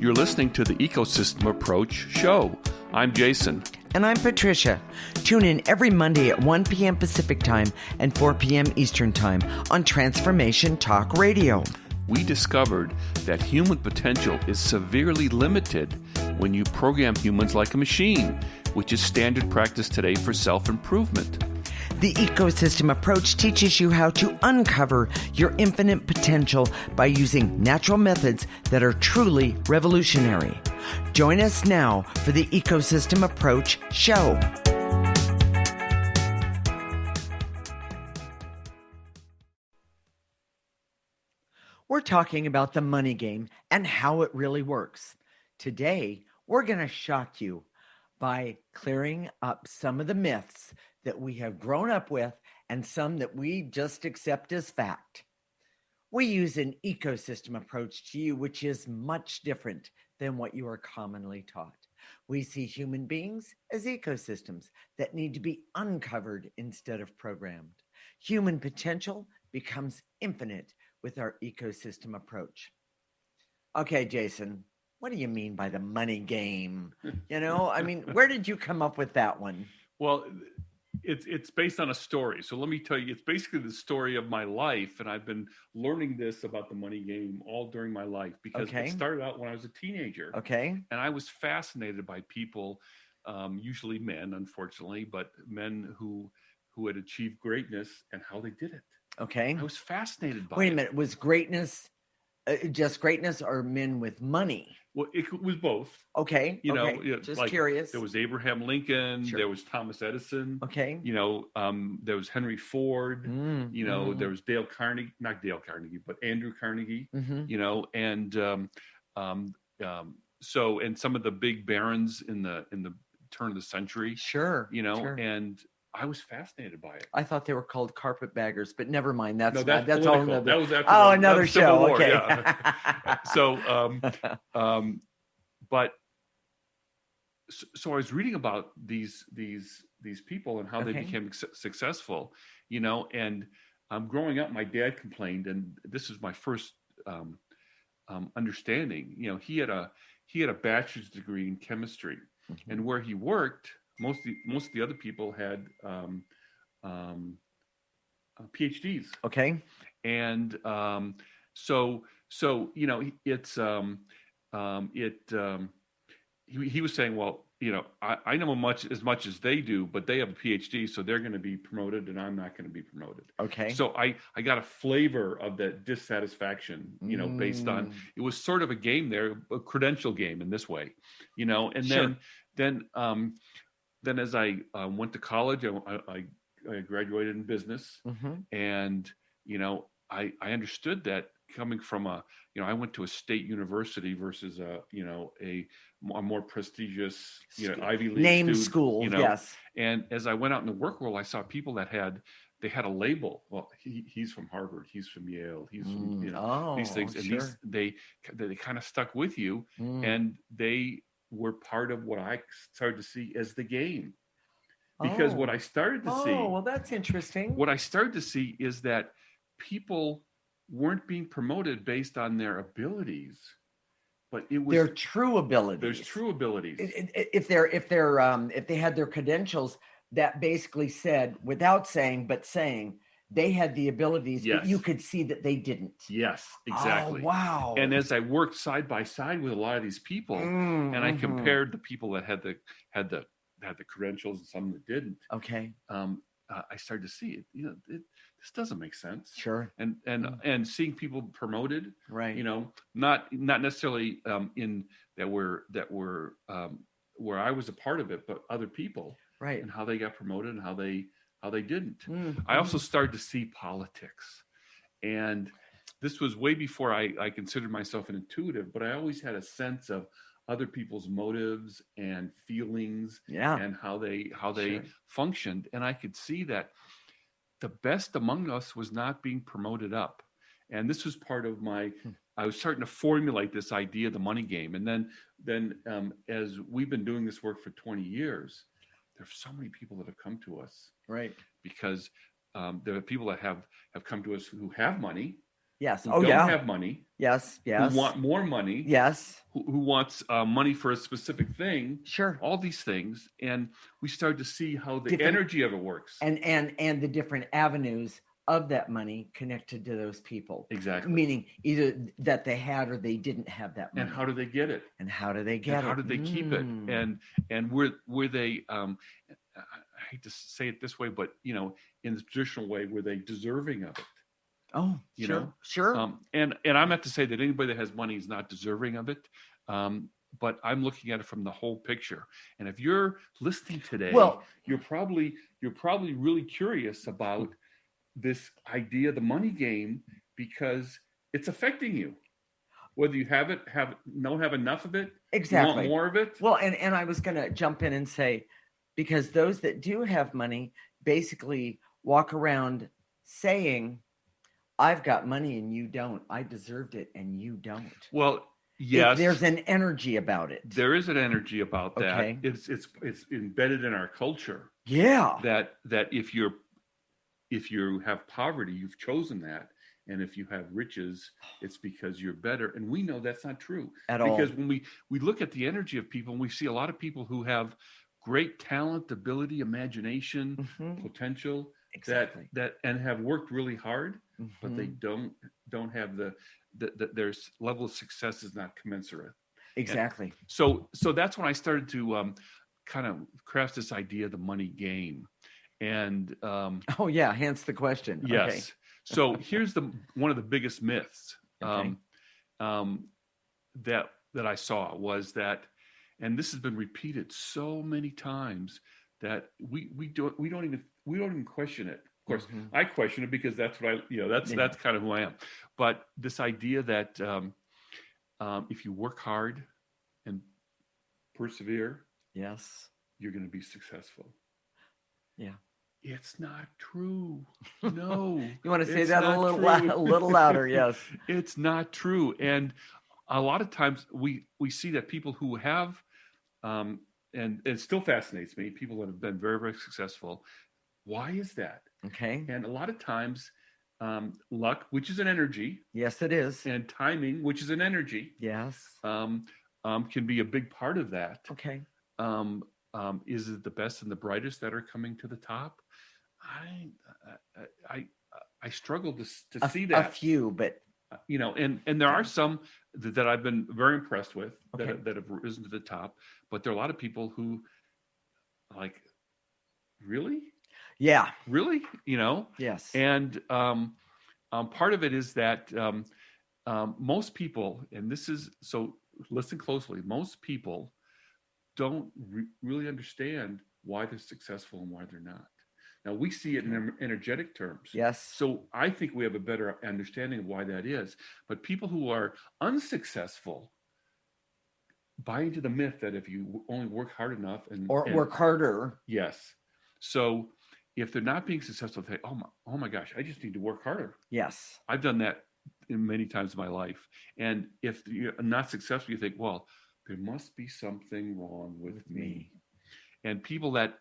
You're listening to the Ecosystem Approach show. I'm Jason. And I'm Patricia. Tune in every Monday at 1 p.m. Pacific Time and 4 p.m. Eastern Time on Transformation Talk Radio. We discovered that human potential is severely limited when you program humans like a machine, which is standard practice today for self-improvement. The Ecosystem Approach teaches you how to uncover your infinite potential by using natural methods that are truly revolutionary. Join us now for the Ecosystem Approach show. We're talking about the money game and how it really works. Today, we're going to shock you by clearing up some of the myths that we have grown up with and some that we just accept as fact. We use an ecosystem approach to you, which is much different than what you are commonly taught. We see human beings as ecosystems that need to be uncovered instead of programmed. Human potential becomes infinite with our ecosystem approach. Okay, Jason, what do you mean by the money game? Where did you come up with that one? Well, it's based on a story. So let me tell you, it's basically the story of my life. And I've been learning this about the money game all during my life because it started out when I was a teenager. Okay. And I was fascinated by people, usually men, unfortunately, but men who had achieved greatness and how they did it. Okay. I was fascinated by it. Wait a minute. Was greatness just greatness or men with money? Well, it was both. Okay. Just like, curious. There was Abraham Lincoln. Sure. There was Thomas Edison. Okay. There was Henry Ford. There was not Dale Carnegie, but Andrew Carnegie. And some of the big barons in the turn of the century. Sure. Sure. And I was fascinated by it. I thought they were called carpetbaggers, but never mind. That's all another. That was after another show. War, okay. Yeah. So I was reading about these people and how they became successful, and growing up, my dad complained, and this is my first understanding. He had a bachelor's degree in chemistry, and where he worked, most of the other people had PhDs. Okay. And he was saying, well, I know as much as they do, but they have a PhD, so they're going to be promoted, and I'm not going to be promoted. Okay. So I got a flavor of that dissatisfaction, based on, it was sort of a game there, a credential game in this way, and sure. then as I went to college, I graduated in business, and I understood that coming from I went to a state university versus a more prestigious Ivy League name school, yes. And as I went out in the work world, I saw people that had a label. Well, he's from Harvard, he's from Yale, he's from these things, and sure. they kind of stuck with you, and they were part of what I started to see as the game. Because what I started to see... Oh, well, that's interesting. What I started to see is that people weren't being promoted based on their abilities, but it was... Their true abilities. There's true abilities. If they had their credentials that basically said, without saying, but saying, they had the abilities, but you could see that they didn't. Yes, exactly. Oh, wow. And as I worked side by side with a lot of these people, and I compared the people that had the credentials and some that didn't. Okay. I started to see it. This doesn't make sense. Sure. And seeing people promoted, right? Not necessarily in that were where I was a part of it, but other people, right? And how they got promoted and how they didn't. I also started to see politics, and this was way before I considered myself an intuitive, but I always had a sense of other people's motives and feelings, and how they functioned, and I could see that the best among us was not being promoted up, and this was part of my. I was starting to formulate this idea of the money game, and then as we've been doing this work for 20 years, there's so many people that have come to us, right? Because there are people that have come to us who have money, Yes. who Oh, don't yeah. have money, Yes. who Yes. want more money, Yes. who wants money for a specific thing, Sure. all these things. And we started to see how the Different energy of it works. and the different avenues of that money connected to those people. Exactly. Meaning either that they had or they didn't have that money. And how do they get it? And how do they And get it? how did they keep it? And were they I hate to say it this way, but in the traditional way, were they deserving of it? Oh, You sure, know? sure. And I'm not to say that anybody that has money is not deserving of it. But I'm looking at it from the whole picture. And if you're listening today, Well, you're probably really curious about this idea, the money game, because it's affecting you. Whether you don't have enough of it, exactly. you want more of it. Well, and I was going to jump in and say, because those that do have money basically walk around saying, I've got money and you don't. I deserved it and you don't. Well, yes, there's an energy about it. There is an energy about that. Okay. It's embedded in our culture. Yeah. That if you have poverty, you've chosen that. And if you have riches, it's because you're better. And we know that's not true at all. Because when we look at the energy of people, and we see a lot of people who have great talent, ability, imagination, potential, exactly. that and have worked really hard, but they don't have their level of success is not commensurate. Exactly. And so that's when I started to kind of craft this idea of the money game. And oh yeah, hence the question. Yes. Okay. So here's one of the biggest myths okay. that I saw was that, and this has been repeated so many times, that we don't even question it. Of course, I question it because that's what that's kind of who I am. But this idea that if you work hard and persevere, yes, you're going to be successful. Yeah. It's not true. No. You want to say that a little louder? Yes. It's not true. And a lot of times we see that people who have, and it still fascinates me, people that have been very, very successful. Why is that? Okay. And a lot of times, luck, which is an energy. Yes, it is. And timing, which is an energy. Yes. Can be a big part of that. Okay. Is it the best and the brightest that are coming to the top? I struggle to see that. A few, but and there are some that I've been very impressed with that have risen to the top, but there are a lot of people who like, really? Yeah. Really? Yes. And part of it is that most people, and this is, so listen closely, most people don't really understand why they're successful and why they're not. Now, we see it in energetic terms. Yes. So I think we have a better understanding of why that is. But people who are unsuccessful buy into the myth that if you only work hard enough and work harder. Yes. So if they're not being successful, they think, oh my gosh, I just need to work harder. Yes. I've done that many times in my life. And if you're not successful, you think, well, there must be something wrong with me. And people that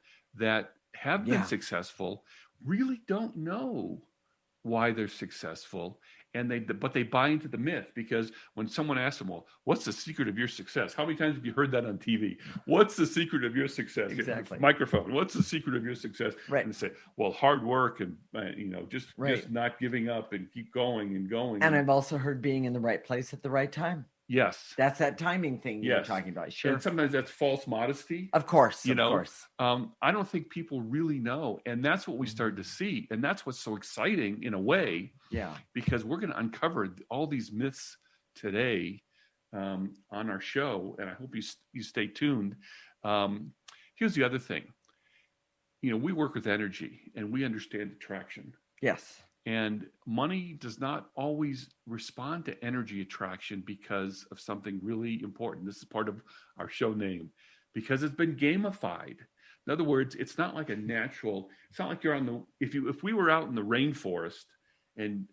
have been successful really don't know why they're successful, but they buy into the myth, because when someone asks them, well, what's the secret of your success? How many times have you heard that on TV? What's the secret of your success? Exactly. Microphone. What's the secret of your success? Right. And they say, well, hard work and just not giving up and keep going and going. And I've also heard being in the right place at the right time. Yes. That's that timing thing you're talking about. Sure. And sometimes that's false modesty. Of course. Of course. I don't think people really know. And that's what we started to see. And that's what's so exciting in a way. Yeah. Because we're going to uncover all these myths today on our show. And I hope you stay tuned. Here's the other thing. We work with energy and we understand attraction. Yes. And money does not always respond to energy attraction because of something really important. This is part of our show name, because it's been gamified. In other words, it's not like it's not like you're if we were out in the rainforest and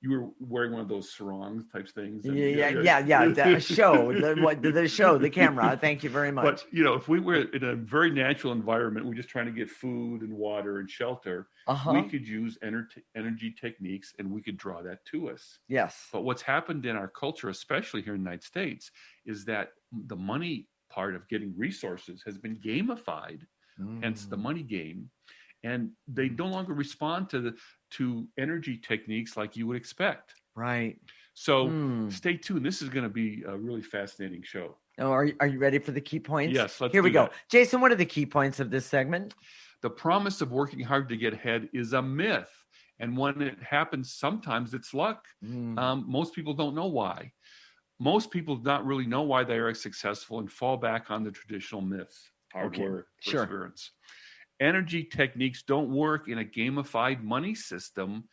you were wearing one of those sarongs types things. And, Yeah. The show, the camera. Thank you very much. But, if we were in a very natural environment, we're just trying to get food and water and shelter, we could use energy techniques and we could draw that to us. Yes. But what's happened in our culture, especially here in the United States, is that the money part of getting resources has been gamified, hence the money game. And they no longer respond to energy techniques like you would expect. Right. So stay tuned. This is going to be a really fascinating show. Oh, are you ready for the key points? Yes. Here we go. Jason, what are the key points of this segment? The promise of working hard to get ahead is a myth. And when it happens, sometimes it's luck. Most people don't know why. Most people not really know why they are successful and fall back on the traditional myths. Hard work, perseverance. Energy techniques don't work in a gamified money system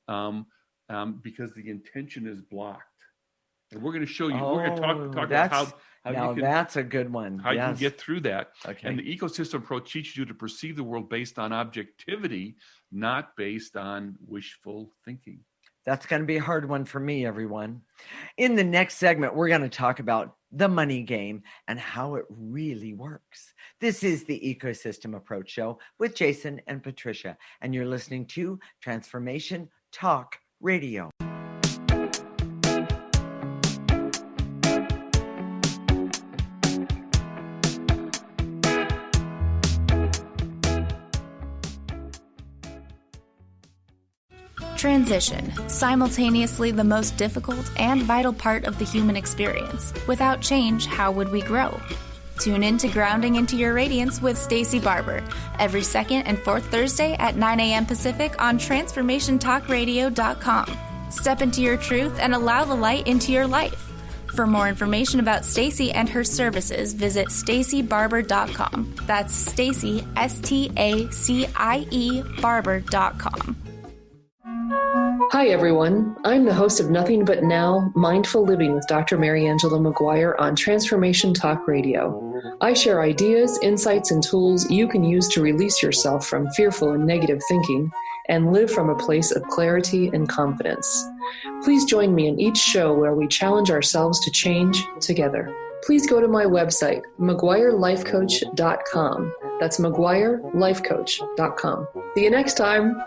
because the intention is blocked. And we're going to show you. We're going to talk about how that's a good one. How you can get through that. Okay. And the ecosystem approach teaches you to perceive the world based on objectivity, not based on wishful thinking. That's going to be a hard one for me, everyone. In the next segment, we're going to talk about the money game and how it really works. This is the Ecosystem Approach Show with Jason and Patricia, and you're listening to Transformation Talk Radio. Transition, simultaneously the most difficult and vital part of the human experience. Without change, how would we grow? Tune in to Grounding into Your Radiance with Stacey Barber every second and fourth Thursday at 9 a.m. Pacific on TransformationTalkRadio.com. Step into your truth and allow the light into your life. For more information about Stacey and her services, visit StaceyBarber.com. That's Stacey, STACIE Barber.com. Hi, everyone. I'm the host of Nothing But Now, Mindful Living with Dr. Mary Angela McGuire on Transformation Talk Radio. I share ideas, insights, and tools you can use to release yourself from fearful and negative thinking and live from a place of clarity and confidence. Please join me in each show where we challenge ourselves to change together. Please go to my website, McGuireLifeCoach.com. That's McGuireLifeCoach.com. See you next time.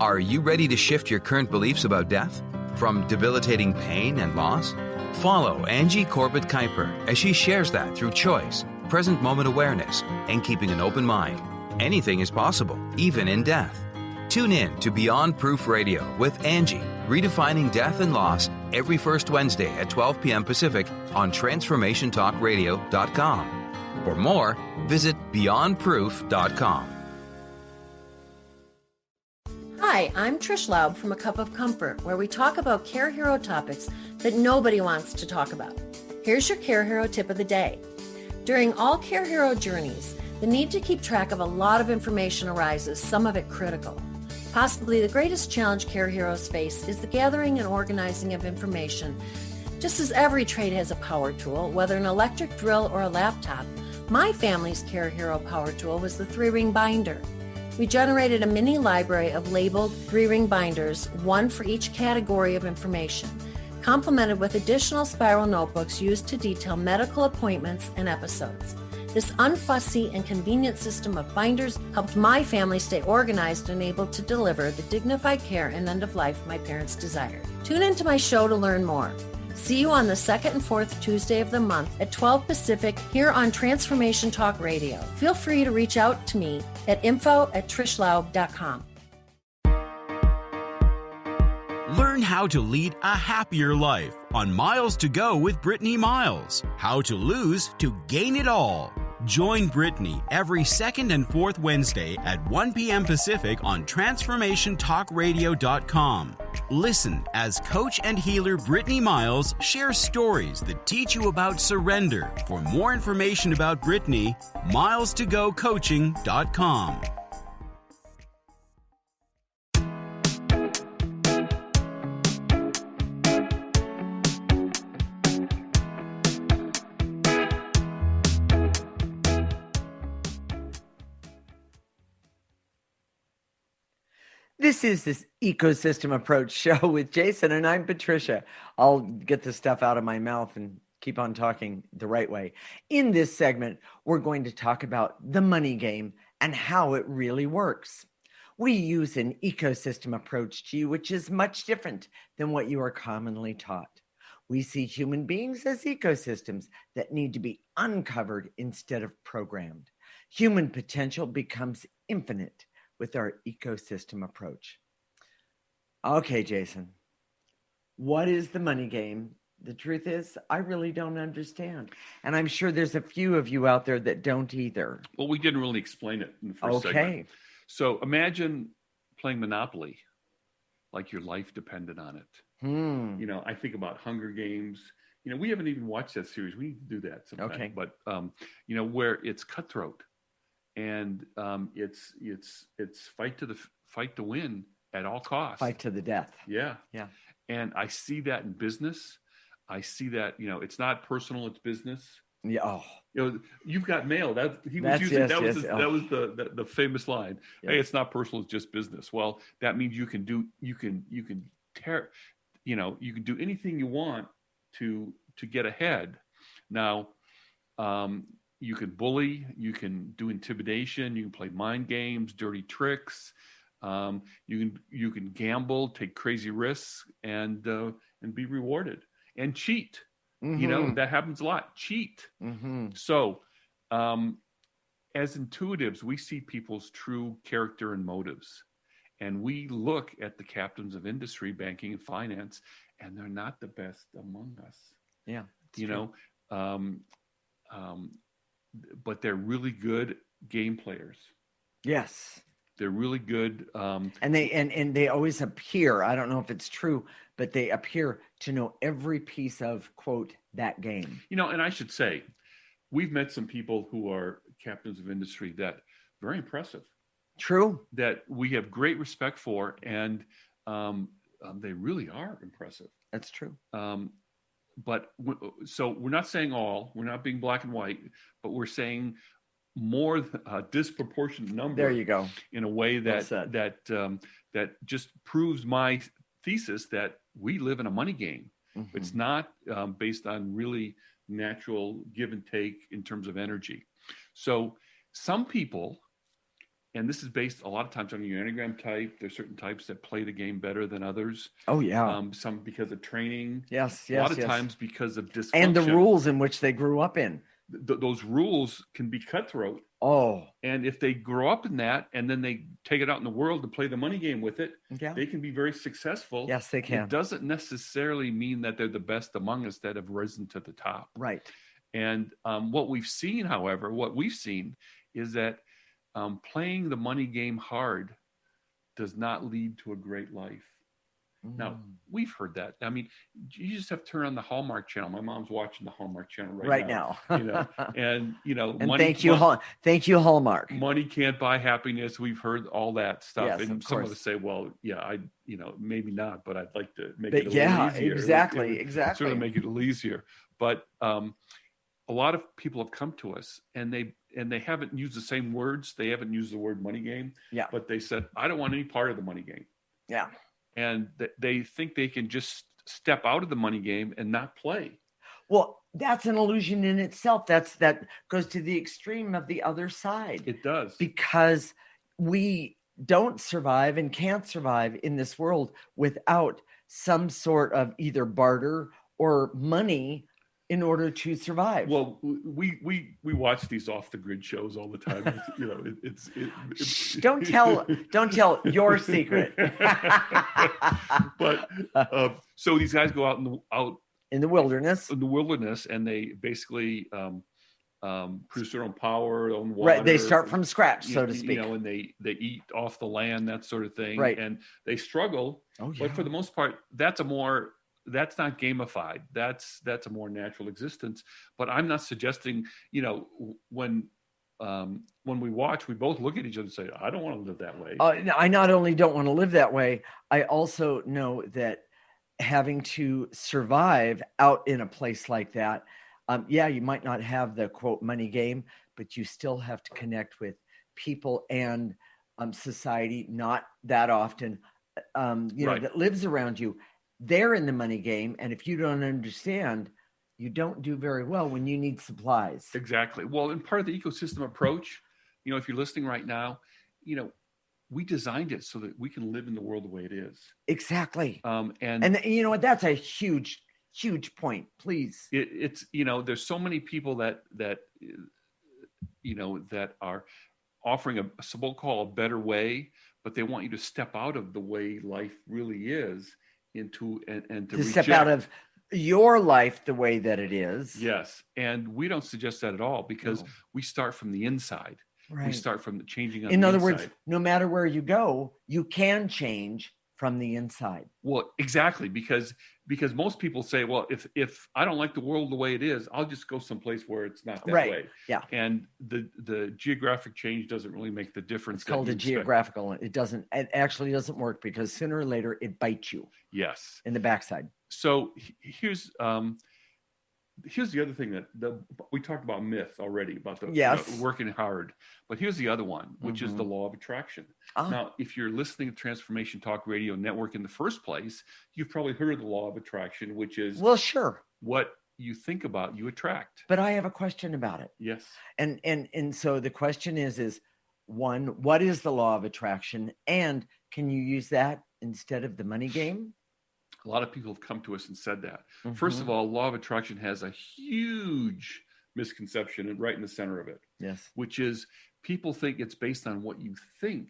Are you ready to shift your current beliefs about death? From debilitating pain and loss? Follow Angie Corbett Kuiper as she shares that through choice, present moment awareness, and keeping an open mind. Anything is possible, even in death. Tune in to Beyond Proof Radio with Angie, redefining death and loss every first Wednesday at 12 p.m. Pacific on TransformationTalkRadio.com. For more, visit BeyondProof.com. Hi, I'm Trish Laub from A Cup of Comfort, where we talk about Care Hero topics that nobody wants to talk about. Here's your Care Hero tip of the day. During all Care Hero journeys, the need to keep track of a lot of information arises, some of it critical. Possibly the greatest challenge Care Heroes face is the gathering and organizing of information. Just as every trade has a power tool, whether an electric drill or a laptop, my family's Care Hero power tool was the 3-ring binder. We generated a mini library of labeled 3-ring binders, one for each category of information, complemented with additional spiral notebooks used to detail medical appointments and episodes. This unfussy and convenient system of binders helped my family stay organized and able to deliver the dignified care and end of life my parents desired. Tune into my show to learn more. See you on the second and fourth Tuesday of the month at 12 Pacific here on Transformation Talk Radio. Feel free to reach out to me at info@trishlaub.com. Learn how to lead a happier life on Miles to Go with Brittany Miles. How to lose to gain it all. Join Brittany every second and fourth Wednesday at 1 p.m. Pacific on TransformationTalkRadio.com. Listen as coach and healer Brittany Miles shares stories that teach you about surrender. For more information about Brittany, milestogocoaching.com. This is this ecosystem approach show with Jason, and I'm Patricia. I'll get the stuff out of my mouth and keep on talking the right way. In this segment, we're going to talk about the money game and how it really works. We use an ecosystem approach to you, which is much different than what you are commonly taught. We see human beings as ecosystems that need to be uncovered instead of programmed. Human potential becomes infinite with our ecosystem approach. Okay, Jason, what is the money game? The truth is, I really don't understand. And I'm sure there's a few of you out there that don't either. Well, we didn't really explain it in the first segment. So imagine playing Monopoly like your life depended on it. You know, I think about Hunger Games. You know, we haven't even watched that series. We need to do that sometime. Okay. But, you know, where it's cutthroat. And it's fight to win at all costs. Fight to the death. Yeah. Yeah. And I see that in business. I see that, you know, it's not personal, it's business. Yeah. Oh. You know, you've got mail. That was the famous line. Yes. Hey, it's not personal, it's just business. Well, that means you can do anything you want to get ahead. Now, you can bully, you can do intimidation, you can play mind games, dirty tricks, you can gamble, take crazy risks, and be rewarded, and cheat. Mm-hmm. You know, that happens a lot. Cheat. Mm-hmm. So, as intuitives, we see people's true character and motives, and we look at the captains of industry, banking and finance, and they're not the best among us. Yeah, you know. But they're really good game players. Yes. They're really good. And they always appear, I don't know if it's true, but they appear to know every piece of, quote, that game. You know, and I should say, we've met some people who are captains of industry that very impressive. True. That we have great respect for, and they really are impressive. That's true. So we're not saying all, we're not being black and white, but we're saying more disproportionate number. There you go. In a way that just proves my thesis that we live in a money game. Mm-hmm. It's not based on really natural give and take in terms of energy. So some people, and this is based a lot of times on your Enneagram type. There's certain types that play the game better than others. Oh, yeah. Some because of training. Yes. A lot of times because of dysfunction. And the rules in which they grew up in. Those rules can be cutthroat. Oh. And if they grow up in that and then they take it out in the world to play the money game with it, they can be very succsuccessful. Yes, they can. It doesn't necessarily mean that they're the best among us that have risen to the top. Right. And what we've seen is that playing the money game hard does not lead to a great life. Now, we've heard that. I mean, you just have to turn on the Hallmark Channel. My mom's watching the Hallmark Channel right now. You know, and money, thank you, Hallmark. Money can't buy happiness. We've heard all that stuff. Yes, and some of us say, well, yeah, maybe not, but I'd like to make it a little easier. Exactly. Sort of make it a little easier. But a lot of people have come to us and they haven't used the same words. They haven't used the word money game. Yeah. But they said, I don't want any part of the money game. Yeah. And they think they can just step out of the money game and not play. Well, that's an illusion in itself. That goes to the extreme of the other side. It does. Because we don't survive and can't survive in this world without some sort of either barter or money in order to survive. Well, we watch these off the grid shows all the time. Don't tell your secret. But so these guys go out in the wilderness, and they basically produce their own power, their own water. Right, they start from scratch, so to speak. And they eat off the land, that sort of thing. Right, and they struggle. Oh, yeah. But for the most part, that's not gamified. That's a more natural existence. But I'm not suggesting, when we watch, we both look at each other and say, I don't want to live that way. I not only don't want to live that way, I also know that having to survive out in a place like that, you might not have the quote money game, but you still have to connect with people and society, not that often, Right. that lives around you. They're in the money game. And if you don't understand, you don't do very well when you need supplies. Exactly. Well, and part of the ecosystem approach, if you're listening right now, we designed it so that we can live in the world the way it is. Exactly. And you know what? That's a huge, huge point. Please. It's there's so many people that are offering a so-called a better way, but they want you to step out of the way life really is into and to step out of your life the way that it is. Yes. And we don't suggest that at all, because we start from the inside. Right. We start from the changing on in the other inside. words, no matter where you go, you can change from the inside. Well, exactly, because most people say, well, if I don't like the world the way it is, I'll just go someplace where it's not that way. Yeah. And the geographic change doesn't really make the difference. It's called a geographical. It actually doesn't work, because sooner or later it bites you. Yes. In the backside. So here's the other thing that we talked about myth already, about the working hard, but here's the other one, which is the law of attraction. Now, if you're listening to Transformation Talk Radio Network in the first place, you've probably heard of the law of attraction, which is, well, sure, what you think about, you attract. But I have a question about it. Yes. And so the question is one, what is the law of attraction, and can you use that instead of the money game? A lot of people have come to us and said that. Mm-hmm. First of all, law of attraction has a huge misconception right in the center of it. Yes. Which is, people think it's based on what you think,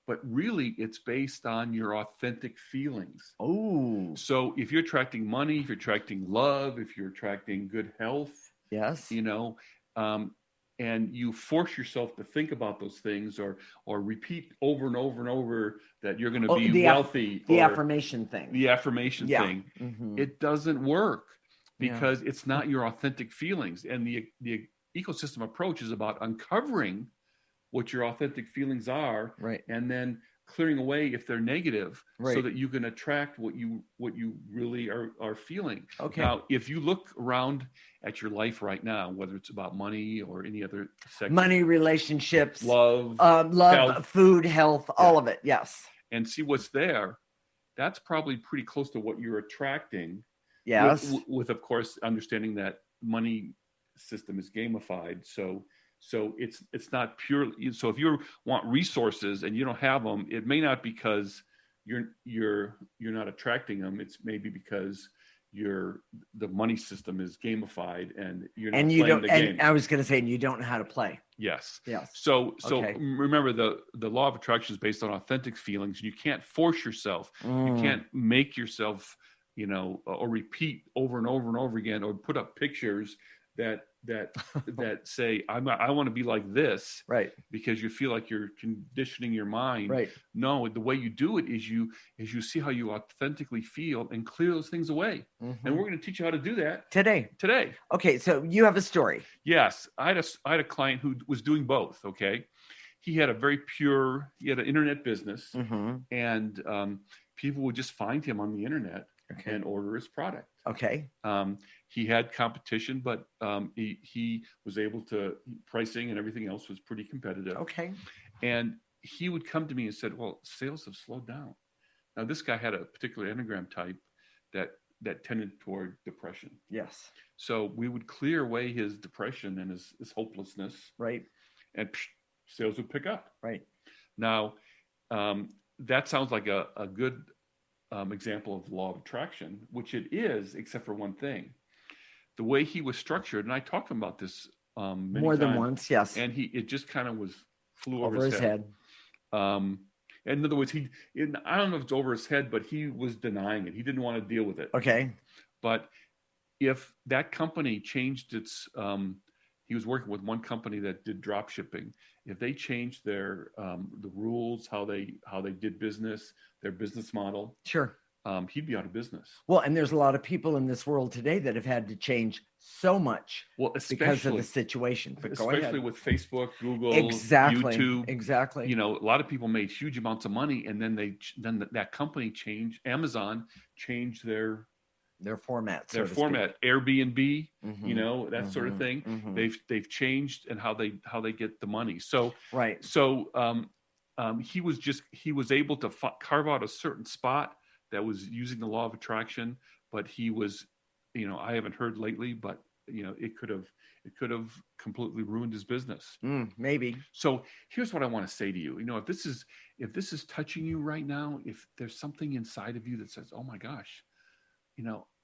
but really it's based on your authentic feelings. Oh. So if you're attracting money, if you're attracting love, if you're attracting good health, yes, and you force yourself to think about those things, or repeat over and over and over that you're going to be wealthy. The affirmation thing. The affirmation thing. Mm-hmm. It doesn't work, because it's not your authentic feelings. And the ecosystem approach is about uncovering what your authentic feelings are, right, and then clearing away if they're negative, right, so that you can attract what you really are feeling. Okay. Now, if you look around at your life right now, whether it's about money or any other sector, money, relationships, love, health, food, health, all of it, yes, and see what's there, that's probably pretty close to what you're attracting. Yes, with of course understanding that money system is gamified, so it's not purely. So if you want resources and you don't have them, it may not because you're not attracting them. It's maybe because the money system is gamified and you're not playing the game. And I was going to say, and you don't know how to play. Yes. Yes. So remember, the law of attraction is based on authentic feelings, and you can't force yourself. You can't make yourself, or repeat over and over and over again, or put up pictures that say I want to be like this, right? Because you feel like you're conditioning your mind, right? No, the way you do it is you see how you authentically feel and clear those things away. Mm-hmm. And we're going to teach you how to do that today. Okay, so you have a story. Yes, I had a client who was doing both. Okay, he had an internet business, mm-hmm, and people would just find him on the internet, okay, and order his product. Okay. He had competition, but he was able to, pricing and everything else was pretty competitive. Okay. And he would come to me and said, well, sales have slowed down. Now, this guy had a particular Enneagram type that tended toward depression. Yes. So we would clear away his depression and his hopelessness. Right. And sales would pick up. Right. Now, that sounds like a good example of law of attraction, which it is, except for one thing. The way he was structured, and I talked to him about this many more times, than once, yes. And it just kind of flew over his head. In other words, I don't know if it's over his head, but he was denying it. He didn't want to deal with it. Okay. But if that company changed its, he was working with one company that did drop shipping. If they changed their the rules, how they did business, their business model, sure, he'd be out of business. Well, and there's a lot of people in this world today that have had to change so much, because of the situation. But especially with Facebook, Google, exactly, YouTube, exactly. A lot of people made huge amounts of money, and then that company changed. Amazon changed their format, Airbnb, mm-hmm, that sort of thing. Mm-hmm. They've changed and how they get the money. So right. So he was able to carve out a certain spot that was using the law of attraction, but he was, I haven't heard lately, but it could have completely ruined his business. Maybe. So here's what I want to say to you. If this is touching you right now, if there's something inside of you that says, oh my gosh,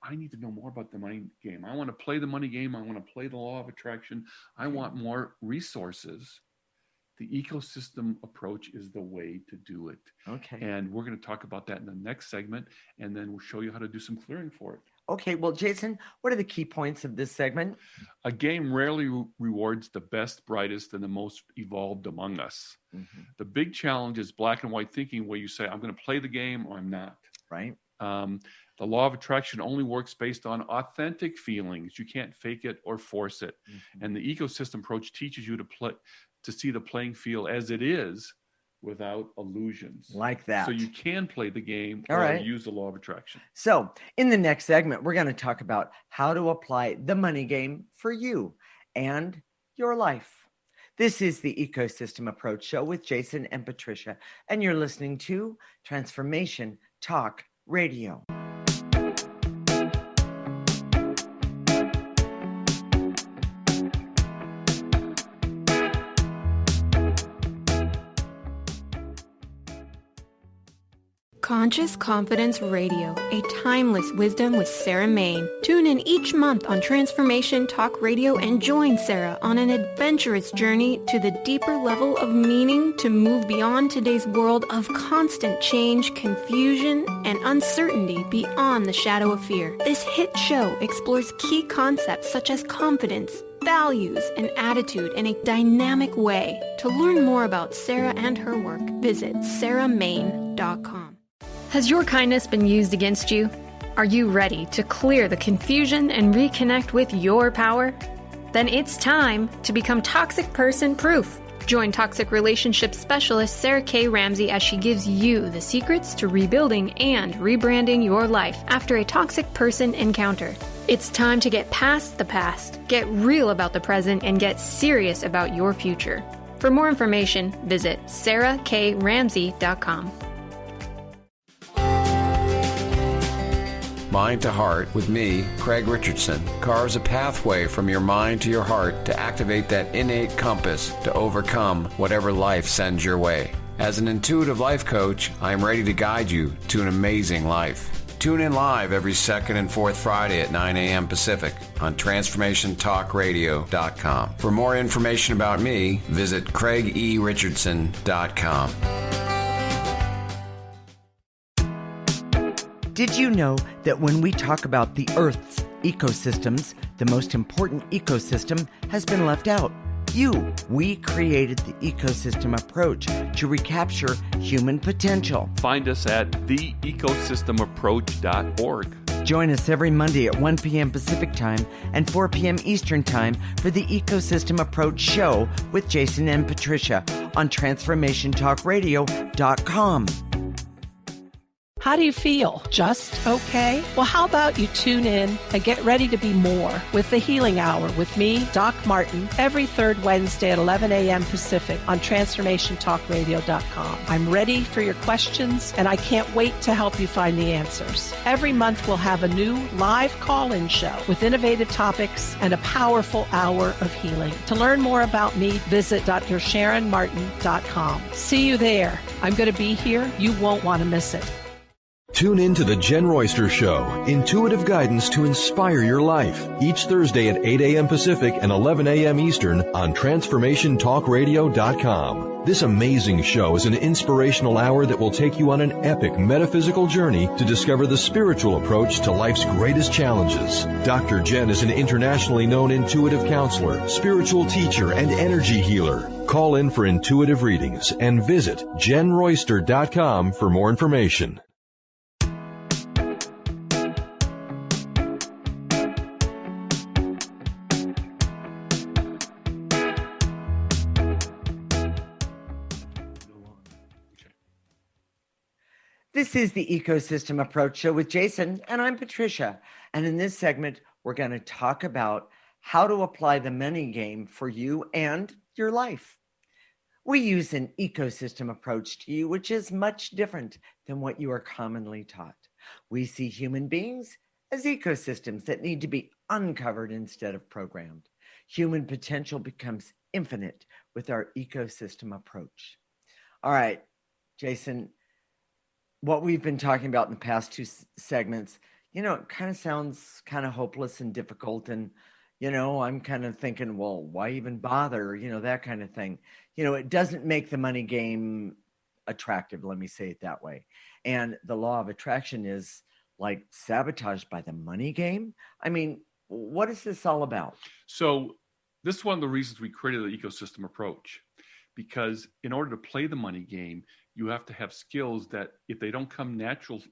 I need to know more about the money game. I want to play the money game. I want to play the law of attraction. I want more resources. The ecosystem approach is the way to do it. Okay. And we're going to talk about that in the next segment, and then we'll show you how to do some clearing for it. Okay. Well, Jason, what are the key points of this segment? A game rarely rewards the best, brightest, and the most evolved among us. Mm-hmm. The big challenge is black and white thinking, where you say, I'm going to play the game or I'm not. Right. The law of attraction only works based on authentic feelings. You can't fake it or force it. Mm-hmm. And the ecosystem approach teaches you to see the playing field as it is without illusions. Like that. So you can play the game use the law of attraction. So in the next segment, we're going to talk about how to apply the money game for you and your life. This is the Ecosystem Approach Show with Jason and Patricia, and you're listening to Transformation Talk Radio. Conscious Confidence Radio, a timeless wisdom with Sarah Main. Tune in each month on Transformation Talk Radio and join Sarah on an adventurous journey to the deeper level of meaning to move beyond today's world of constant change, confusion, and uncertainty beyond the shadow of fear. This hit show explores key concepts such as confidence, values, and attitude in a dynamic way. To learn more about Sarah and her work, visit sarahmain.com. Has your kindness been used against you? Are you ready to clear the confusion and reconnect with your power? Then it's time to become toxic person proof. Join toxic relationship specialist Sarah K. Ramsey as she gives you the secrets to rebuilding and rebranding your life after a toxic person encounter. It's time to get past the past, get real about the present, and get serious about your future. For more information, visit sarahkramsey.com. Mind to Heart with me, Craig Richardson, carves a pathway from your mind to your heart to activate that innate compass to overcome whatever life sends your way. As an intuitive life coach, I am ready to guide you to an amazing life. Tune in live every second and fourth Friday at 9 a.m. Pacific on TransformationTalkRadio.com. For more information about me, visit CraigERichardson.com. Did you know that when we talk about the Earth's ecosystems, the most important ecosystem has been left out? We created the ecosystem approach to recapture human potential. Find us at theecosystemapproach.org. Join us every Monday at 1 p.m. Pacific Time and 4 p.m. Eastern Time for the Ecosystem Approach Show with Jason and Patricia on TransformationTalkRadio.com. How do you feel? Just okay? Well, how about you tune in and get ready to be more with the Healing Hour with me, Doc Martin, every third Wednesday at 11 a.m. Pacific on TransformationTalkRadio.com. I'm ready for your questions, and I can't wait to help you find the answers. Every month, we'll have a new live call-in show with innovative topics and a powerful hour of healing. To learn more about me, visit DrSharonMartin.com. See you there. I'm going to be here. You won't want to miss it. Tune in to The Jen Royster Show, intuitive guidance to inspire your life, each Thursday at 8 a.m. Pacific and 11 a.m. Eastern on TransformationTalkRadio.com. This amazing show is an inspirational hour that will take you on an epic metaphysical journey to discover the spiritual approach to life's greatest challenges. Dr. Jen is an internationally known intuitive counselor, spiritual teacher, and energy healer. Call in for intuitive readings and visit JenRoyster.com for more information. This is the Ecosystem Approach Show with Jason, and I'm Patricia. And in this segment, we're going to talk about how to apply the money game for you and your life. We use an ecosystem approach to you, which is much different than what you are commonly taught. We see human beings as ecosystems that need to be uncovered instead of programmed. Human potential becomes infinite with our ecosystem approach. All right, Jason, what we've been talking about in the past two segments, it kind of sounds kind of hopeless and difficult. And, I'm kind of thinking, well, why even bother? That kind of thing. It doesn't make the money game attractive. Let me say it that way. And the law of attraction is like sabotaged by the money game. I mean, what is this all about? So this is one of the reasons we created the ecosystem approach, because in order to play the money game, you have to have skills that if they don't come naturally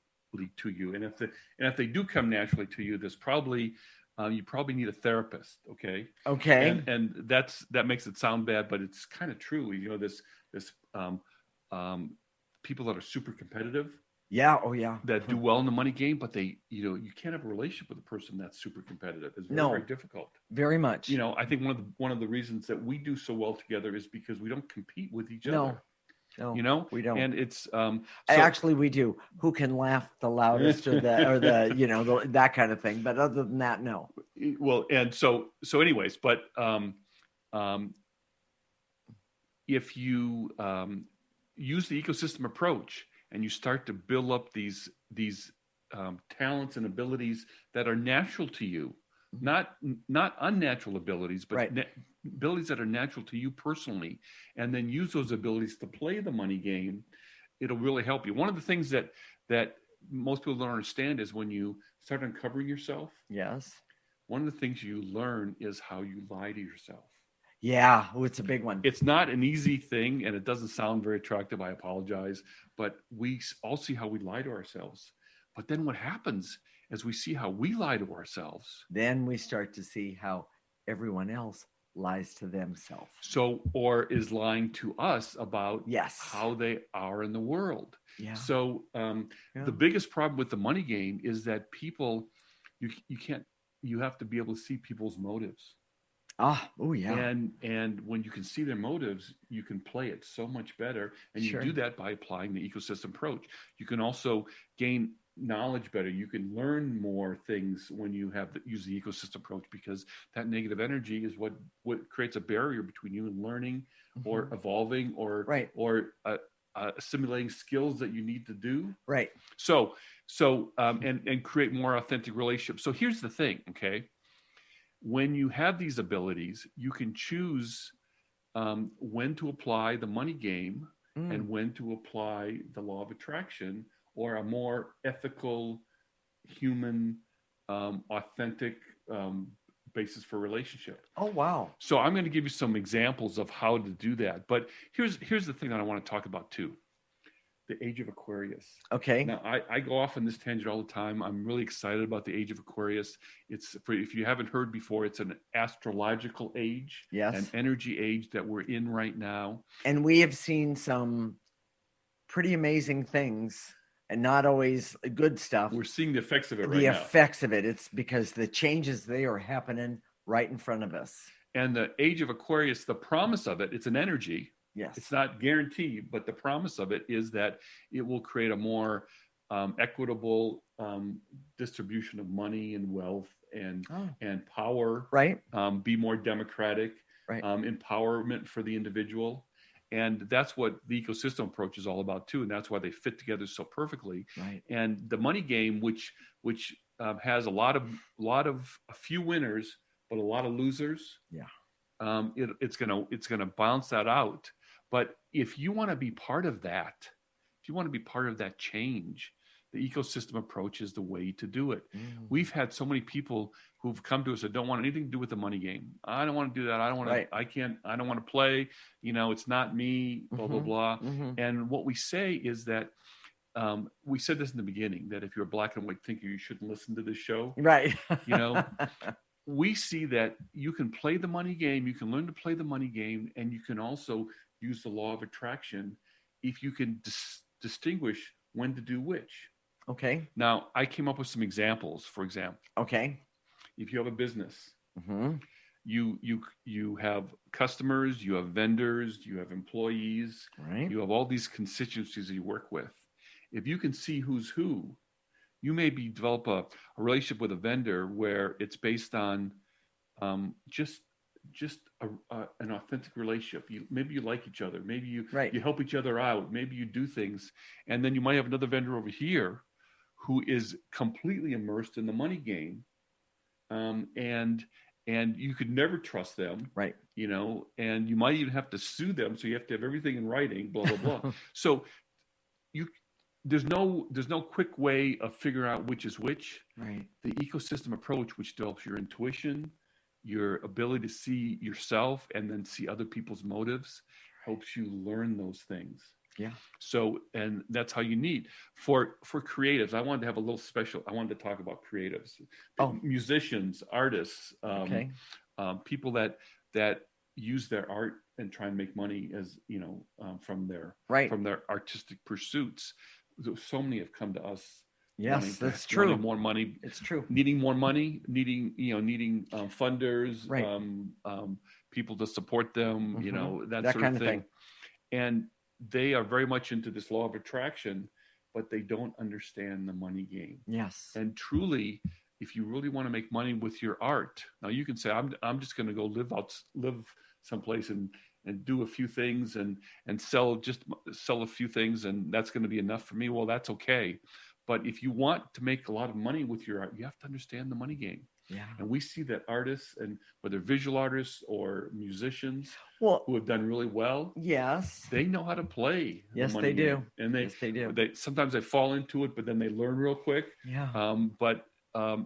to you, and if they do come naturally to you, there's probably you probably need a therapist. Okay. And that makes it sound bad, but it's kind of true. This people that are super competitive. Yeah. Oh, yeah. That do well in the money game, but they, you can't have a relationship with a person that's super competitive. It's very, very difficult. Very much. I think one of the reasons that we do so well together is because we don't compete with each other. No, we don't. And it's actually we do. Who can laugh the loudest or that kind of thing. But other than that, no. Well, and so anyways, but if you use the ecosystem approach and you start to build up these talents and abilities that are natural to you, not unnatural abilities, but abilities that are natural to you personally, and then use those abilities to play the money game, it'll really help you. One of the things that most people don't understand is when you start uncovering yourself. Yes. One of the things you learn is how you lie to yourself. Yeah, it's a big one. It's not an easy thing, and it doesn't sound very attractive. I apologize, but we all see how we lie to ourselves. But then what happens as we see how we lie to ourselves, then we start to see how everyone else lies to themselves. Or is lying to us about yes. how they are in the world. Yeah. So the biggest problem with the money game is that people, you have to be able to see people's motives. Oh yeah. And when you can see their motives, you can play it so much better. And you do that by applying the ecosystem approach. You can also gain knowledge better. You can learn more things when you use the ecosystem approach, because that negative energy is what creates a barrier between you and learning or evolving or assimilating skills that you need to do. Right. So and create more authentic relationships. So here's the thing, okay? When you have these abilities, you can choose when to apply the money game and when to apply the law of attraction, or a more ethical, human, authentic basis for relationship. Oh, wow. So I'm going to give you some examples of how to do that. But here's the thing that I want to talk about too. The age of Aquarius. Okay. Now, I go off on this tangent all the time. I'm really excited about the age of Aquarius. If you haven't heard before, it's an astrological age, yes, an energy age that we're in right now. And we have seen some pretty amazing things, and not always good stuff. We're seeing the effects of it right now. The effects of it. It's because the changes, they are happening right in front of us. And the age of Aquarius, the promise of it, it's an energy. Yes. It's not guaranteed, but the promise of it is that it will create a more equitable distribution of money and wealth and power. Right. Be more democratic. Right. Empowerment for the individual. And that's what the ecosystem approach is all about too. And that's why they fit together so perfectly. Right. And the money game, which has a few winners, but a lot of losers. Yeah. It's gonna balance that out. But if you want to be part of that, change, the ecosystem approach is the way to do it. We've had so many people who've come to us that don't want anything to do with the money game. I don't want to do that. I don't want to. I can't. I don't want to play. It's not me. Blah blah blah. And what we say is that we said this in the beginning, that if you're a black and white thinker, you shouldn't listen to this show. Right. We see that you can play the money game. You can learn to play the money game, and you can also use the law of attraction if you can distinguish when to do which. Okay. Now, I came up with some examples. For example, okay, if you have a business you have customers, you have vendors, you have employees, Right. you have all these constituencies that you work with. If you can see who's who, you maybe develop a relationship with a vendor where it's based on just an authentic relationship. Maybe you like each other. Maybe you help each other out. Maybe you do things. And then you might have another vendor over here who is completely immersed in the money game. And you could never trust them. Right. And you might even have to sue them. So you have to have everything in writing, blah, blah, blah. So there's no quick way of figuring out which is which. Right. The ecosystem approach, which develops your intuition, your ability to see yourself and then see other people's motives, helps you learn those things. Yeah. So, and that's how you need for creatives. I wanted to have a little special. I wanted to talk about creatives, musicians, artists, people that use their art and try and make money as from their artistic pursuits. So many have come to us. Yes, that's true. Wanting more money. It's true. Needing more money, needing funders, right. People to support them, that sort kind of thing. And they are very much into this law of attraction, but they don't understand the money game. Yes. And truly, if you really want to make money with your art, now you can say, I'm just going to go live someplace and do a few things and sell a few things, and that's going to be enough for me. Well, that's okay. But if you want to make a lot of money with your art, you have to understand the money game. Yeah. And we see that artists, and whether visual artists or musicians who have done really well, yes, they know how to play. Yes, the money they do. game. And they do. Sometimes they fall into it, but then they learn real quick. Yeah. But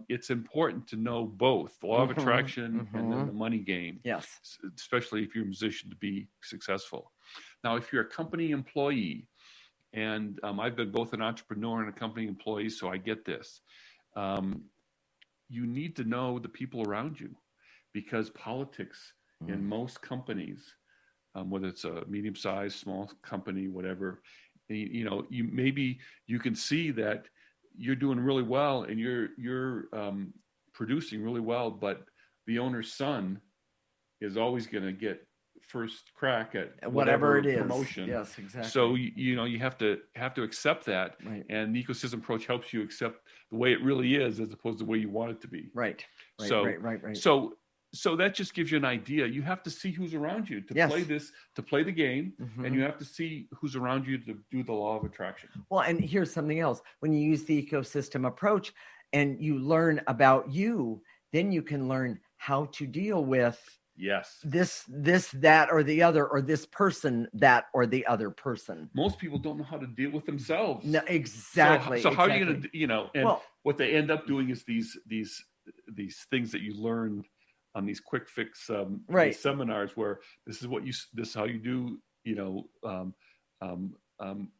it's important to know both the law of attraction and then the money game. Yes. Especially if you're a musician to be successful. Now, if you're a company employee, and I've been both an entrepreneur and a company employee, so I get this. You need to know the people around you, because politics in most companies, whether it's a medium-sized, small company, whatever, you can see that you're doing really well and you're producing really well, but the owner's son is always going to get first crack at whatever it is. Promotion. Yes, exactly. So you have to accept that, right. And the ecosystem approach helps you accept the way it really is as opposed to the way you want it to be. Right. Right. So that just gives you an idea. You have to see who's around you to play the game, and you have to see who's around you to do the law of attraction. Well, and here's something else. When you use the ecosystem approach and you learn about you, then you can learn how to deal with this, that, or the other, or this person, that, or the other person. Most people don't know how to deal with themselves. No, exactly. So how are you going to, and what they end up doing is these things that you learned on these quick fix these seminars where this is how you do,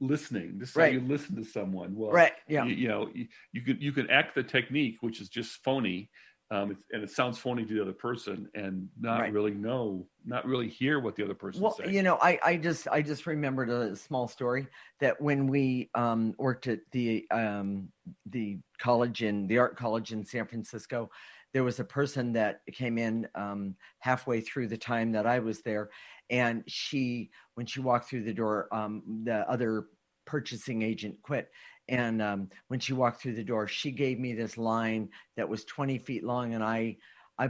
listening. This is how you listen to someone. Well, you can act the technique, which is just phony. And it sounds phony to the other person, and not really hear what the other person is saying. I just remembered a small story that when we worked at the college the art college in San Francisco, there was a person that came in halfway through the time that I was there, and when she walked through the door, the other purchasing agent quit. And when she walked through the door, she gave me this line that was 20 feet long, and I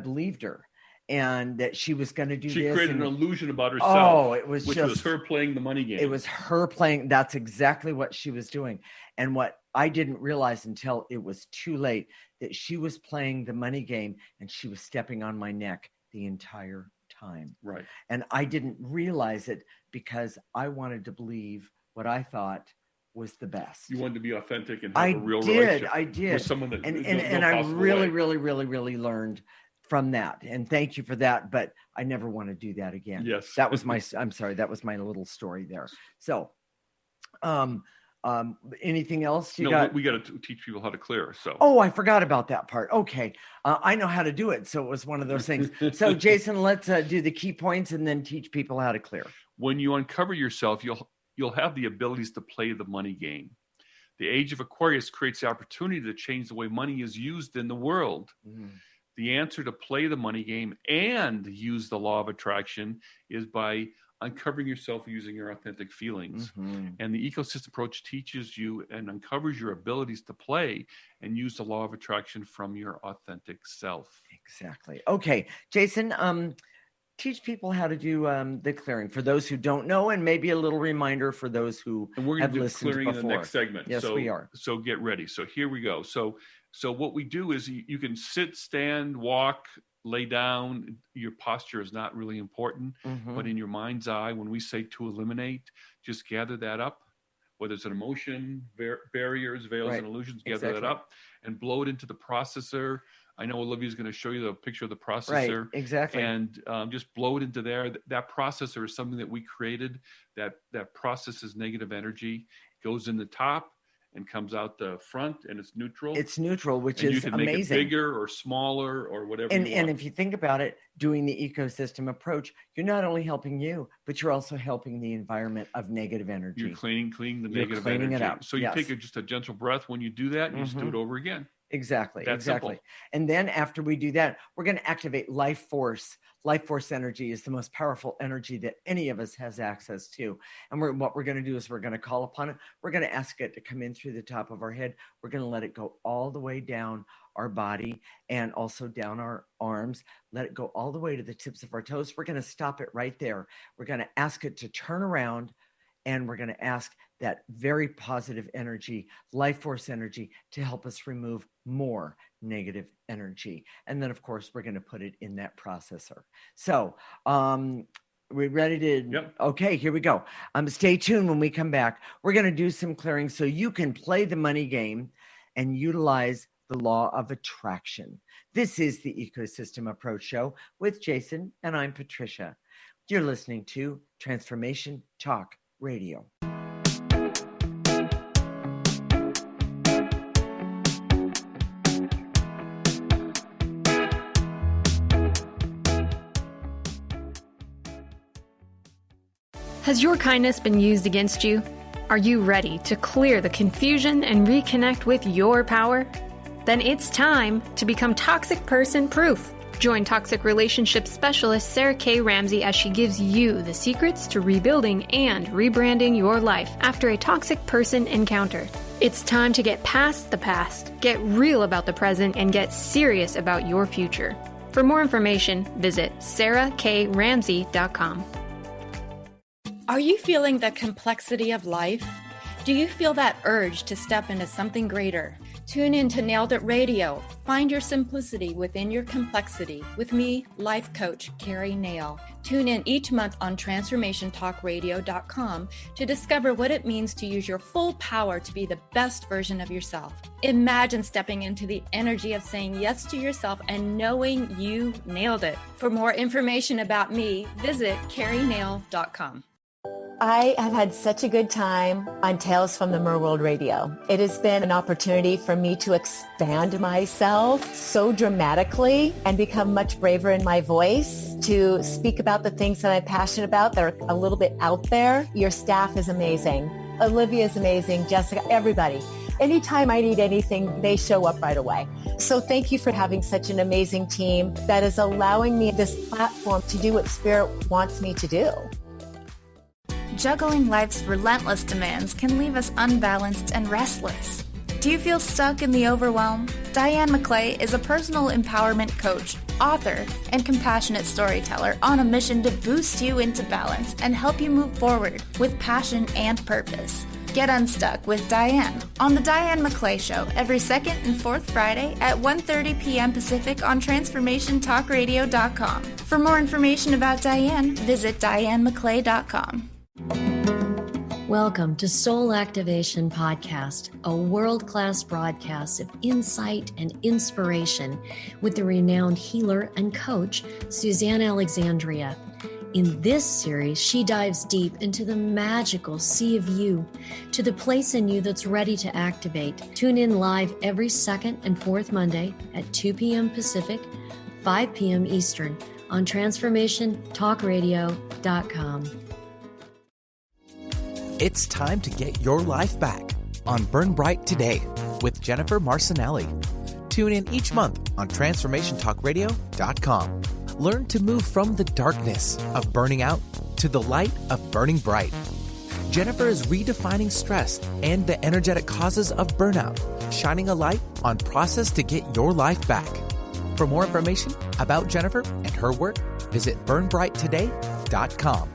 believed her, and that she was going to do this. She created an illusion about herself. Oh, it was which was her playing the money game. It was her playing. That's exactly what she was doing. And what I didn't realize until it was too late, that she was playing the money game, and she was stepping on my neck the entire time. Right. And I didn't realize it because I wanted to believe what I thought was the best. You wanted to be authentic and have a real relationship. I did. With someone that and I really learned from that. And thank you for that. But I never want to do that again. Yes. That was I'm sorry. That was my little story there. So, anything else we got to teach people how to clear. So. Oh, I forgot about that part. Okay. I know how to do it. So it was one of those things. So Jason, let's do the key points and then teach people how to clear. When you uncover yourself, you'll have the abilities to play the money game. The age of Aquarius creates the opportunity to change the way money is used in the world. Mm-hmm. the answer to play the money game and use the law of attraction is by uncovering yourself using your authentic feelings. And the ecosystem approach teaches you and uncovers your abilities to play and use the law of attraction from your authentic self. Exactly. Okay, Jason, teach people how to do the clearing for those who don't know, and maybe a little reminder for those who and we're have going to do listened clearing before. in the next segment. Yes, we are. So get ready. So here we go. So what we do is you can sit, stand, walk, lay down. Your posture is not really important, but in your mind's eye, when we say to eliminate, just gather that up. Whether it's an emotion, barriers, veils, and illusions, gather that up and blow it into the processor. I know Olivia's going to show you the picture of the processor. Right, exactly. And just blow it into there. That processor is something that we created that processes negative energy, goes in the top and comes out the front, and it's neutral. It's neutral, which is you can amazing. Make it bigger or smaller or whatever you want. And if you think about it, doing the ecosystem approach, you're not only helping you, but you're also helping the environment of negative energy. You're cleaning the negative energy. It up. So you take just a gentle breath when you do that, and you just do it over again. Exactly. That's exactly. simple. And then after we do that, we're going to activate life force. Life force energy is the most powerful energy that any of us has access to. And what we're going to do is we're going to call upon it. We're going to ask it to come in through the top of our head. We're going to let it go all the way down our body and also down our arms. Let it go all the way to the tips of our toes. We're going to stop it right there. We're going to ask it to turn around, and we're going to ask that very positive energy, life force energy, to help us remove more negative energy. And then, of course, we're going to put it in that processor. So, we ready to? Yep. Okay, here we go. Stay tuned when we come back. We're going to do some clearing so you can play the money game and utilize the law of attraction. This is the Ecosystem Approach Show with Jason, and I'm Patricia. You're listening to Transformation Talk Radio. Has your kindness been used against you? Are you ready to clear the confusion and reconnect with your power? Then it's time to become toxic person proof. Join toxic relationship specialist Sarah K. Ramsey as she gives you the secrets to rebuilding and rebranding your life after a toxic person encounter. It's time to get past the past, get real about the present, and get serious about your future. For more information, visit sarahkramsey.com. Are you feeling the complexity of life? Do you feel that urge to step into something greater? Tune in to Nailed It Radio. Find your simplicity within your complexity with me, life coach Carrie Nail. Tune in each month on transformationtalkradio.com to discover what it means to use your full power to be the best version of yourself. Imagine stepping into the energy of saying yes to yourself and knowing you nailed it. For more information about me, visit carrienail.com. I have had such a good time on Tales from the Merworld Radio. It has been an opportunity for me to expand myself so dramatically and become much braver in my voice, to speak about the things that I'm passionate about that are a little bit out there. Your staff is amazing. Olivia is amazing. Jessica, everybody. Anytime I need anything, they show up right away. So thank you for having such an amazing team that is allowing me this platform to do what Spirit wants me to do. Juggling life's relentless demands can leave us unbalanced and restless. Do you feel stuck in the overwhelm? Diane McClay is a personal empowerment coach, author, and compassionate storyteller on a mission to boost you into balance and help you move forward with passion and purpose. Get unstuck with Diane on The Diane McClay Show every second and fourth Friday at 1:30 p.m. Pacific on TransformationTalkRadio.com. For more information about Diane, visit DianeMcClay.com. Welcome to Soul Activation Podcast, a world-class broadcast of insight and inspiration with the renowned healer and coach, Suzanne Alexandria. In this series, she dives deep into the magical sea of you, to the place in you that's ready to activate. Tune in live every second and fourth Monday at 2 p.m. Pacific, 5 p.m. Eastern on TransformationTalkRadio.com. It's time to get your life back on Burn Bright Today with Jennifer Marcinelli. Tune in each month on TransformationTalkRadio.com. Learn to move from the darkness of burning out to the light of burning bright. Jennifer is redefining stress and the energetic causes of burnout, shining a light on process to get your life back. For more information about Jennifer and her work, visit burnbrighttoday.com.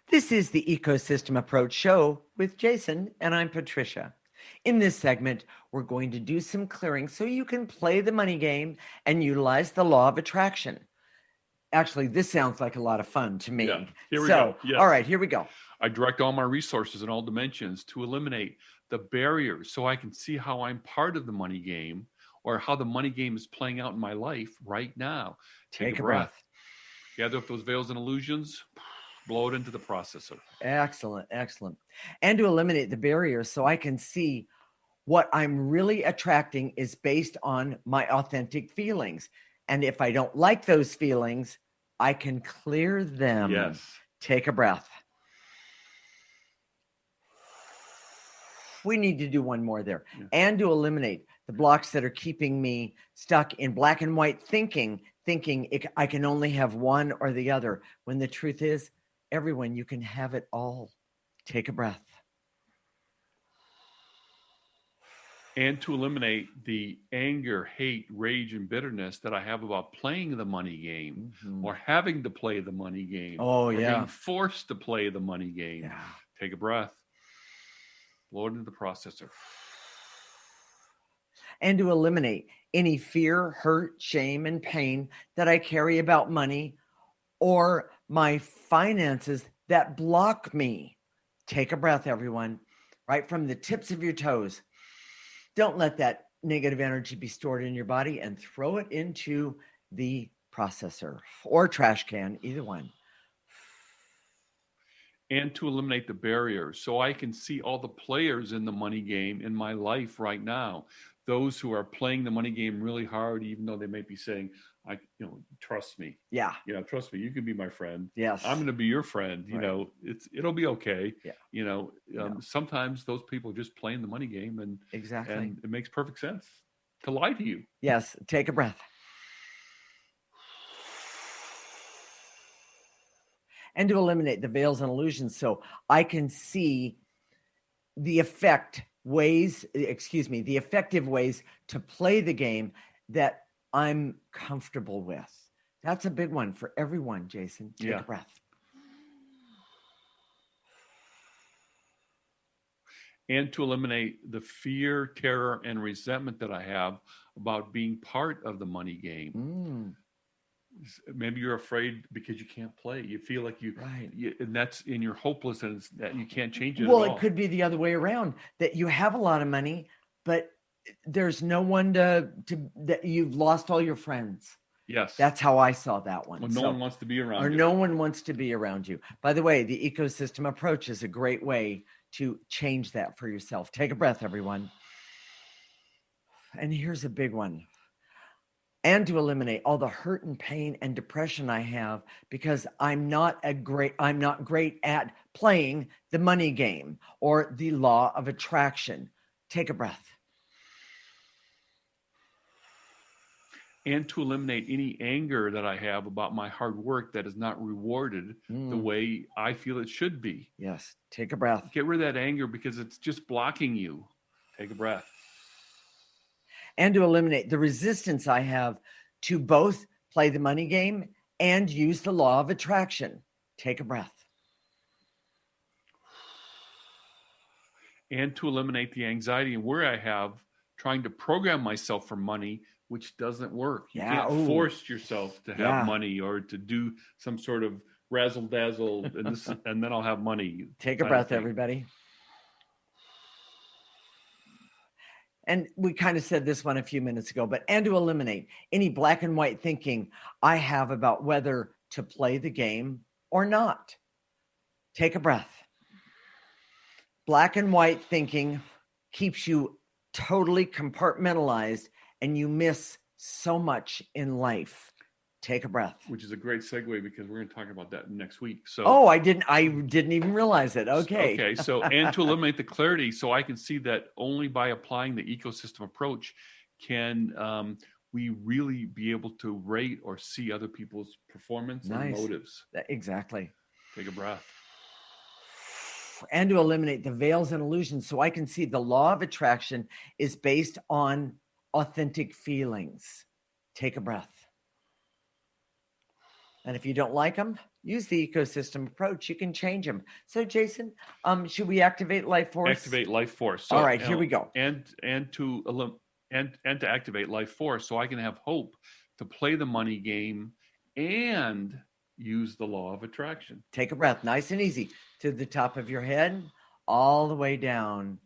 This is the Ecosystem Approach Show with Jason, and I'm Patricia. In this segment, we're going to do some clearing so you can play the money game and utilize the law of attraction. Actually, this sounds like a lot of fun to me. Yeah, here we go. Yes. All right, here we go. I direct all my resources in all dimensions to eliminate the barriers so I can see how I'm part of the money game or how the money game is playing out in my life right now. Take a breath. Gather up those veils and illusions. Blow it into the processor. Excellent, excellent. And to eliminate the barriers so I can see what I'm really attracting is based on my authentic feelings. And if I don't like those feelings, I can clear them. Yes. Take a breath. We need to do one more there. Yeah. And to eliminate the blocks that are keeping me stuck in black and white thinking I can only have one or the other, when the truth is, everyone, you can have it all. Take a breath. And to eliminate the anger, hate, rage, and bitterness that I have about playing the money game or having to play the money game. Or being forced to play the money game. Yeah. Take a breath. Blow it into the processor. And to eliminate any fear, hurt, shame, and pain that I carry about money or my finances that block me. Take a breath, everyone, right from the tips of your toes. Don't let that negative energy be stored in your body, and throw it into the processor or trash can, either one. And to eliminate the barriers so I can see all the players in the money game in my life right now. Those who are playing the money game really hard, even though they may be saying, trust me. Yeah. Trust me. You can be my friend. Yes. I'm going to be your friend. Right. It'll be okay. Yeah. Sometimes those people are just playing the money game, and exactly. And it makes perfect sense to lie to you. Yes. Take a breath. And to eliminate the veils and illusions so I can see the effective ways to play the game that I'm comfortable with. That's a big one for everyone, Jason. Take a breath. And to eliminate the fear, terror, and resentment that I have about being part of the money game. Maybe you're afraid because you can't play. You feel like and that's in your hopelessness that you can't change it Well, at all. It could be the other way around, that you have a lot of money, but there's no one that you've lost all your friends. Yes. That's how I saw that one. Well, no one wants to be around you. Or no one wants to be around you. By the way, the ecosystem approach is a great way to change that for yourself. Take a breath, everyone. And here's a big one. And to eliminate all the hurt and pain and depression I have because I'm not great at playing the money game or the law of attraction. Take a breath. And to eliminate any anger that I have about my hard work that is not rewarded the way I feel it should be. Yes. Take a breath. Get rid of that anger because it's just blocking you. Take a breath. And to eliminate the resistance I have to both play the money game and use the law of attraction. Take a breath. And to eliminate the anxiety and worry I have trying to program myself for money, which doesn't work. You can't force yourself to have money or to do some sort of razzle dazzle and then I'll have money. Take a breath, everybody. And we kind of said this one a few minutes ago, and to eliminate any black and white thinking I have about whether to play the game or not. Take a breath. Black and white thinking keeps you totally compartmentalized and you miss so much in life. Take a breath. Which is a great segue because we're going to talk about that next week. So, I didn't even realize it. Okay. Okay. So, and to eliminate the clarity, so I can see that only by applying the ecosystem approach can we really be able to rate or see other people's performance and motives. Exactly. Take a breath. And to eliminate the veils and illusions, so I can see the law of attraction is based on authentic feelings. Take a breath. And if you don't like them, use the ecosystem approach. You can change them. So, Jason, should we activate life force? Activate life force. So, all right, here we go. And to activate life force, so I can have hope to play the money game and use the law of attraction. Take a breath, nice and easy, to the top of your head, all the way down.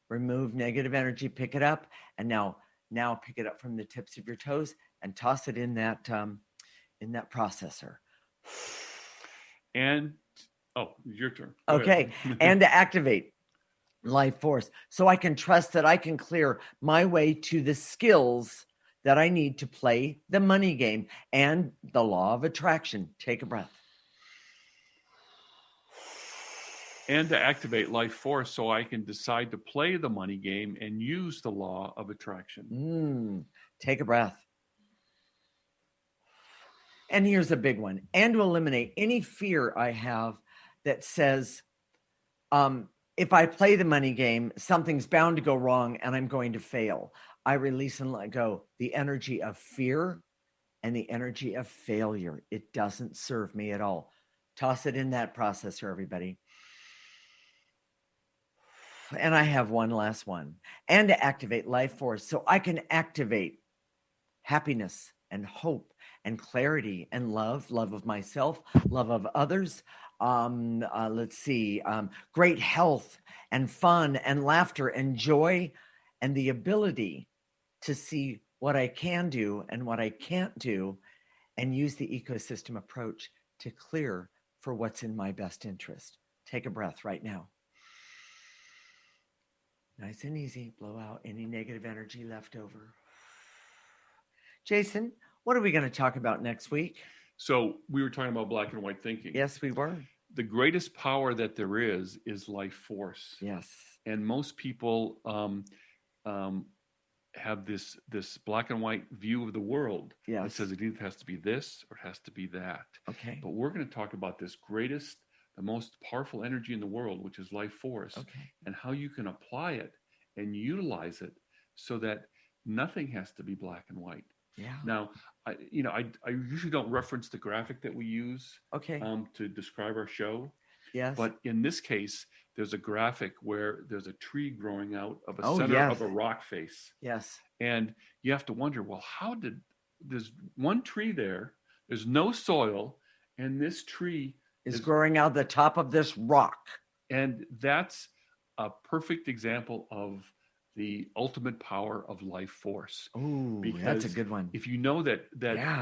Remove negative energy. Pick it up, and now pick it up from the tips of your toes and toss it in that processor. And your turn. Okay, and to activate life force, so I can trust that I can clear my way to the skills that I need to play the money game and the law of attraction. Take a breath. And to activate life force, so I can decide to play the money game and use the law of attraction. Take a breath. And here's a big one. And to eliminate any fear I have that says, if I play the money game, something's bound to go wrong and I'm going to fail. I release and let go the energy of fear and the energy of failure. It doesn't serve me at all. Toss it in that processor, everybody. And I have one last one. And to activate life force, so I can activate happiness and hope and clarity and love of myself, love of others. Great health and fun and laughter and joy, and the ability to see what I can do and what I can't do, and use the ecosystem approach to clear for what's in my best interest. Take a breath right now. Nice and easy. Blow out any negative energy left over. Jason, what are we going to talk about next week? So we were talking about black and white thinking. Yes, we were. The greatest power that there is life force. Yes. And most people have this black and white view of the world. Yes. It says it either has to be this or it has to be that. Okay. But we're going to talk about this greatest, the most powerful energy in the world, which is life force, and how you can apply it and utilize it so that nothing has to be black and white. Yeah. Now, I usually don't reference the graphic that we use to describe our show. Yes. But in this case, there's a graphic where there's a tree growing out of a center of a rock face. Yes. And you have to wonder, well, there's one tree there, there's no soil, and this tree is growing out the top of this rock. And that's a perfect example of the ultimate power of life force. Oh, that's a good one. If you know that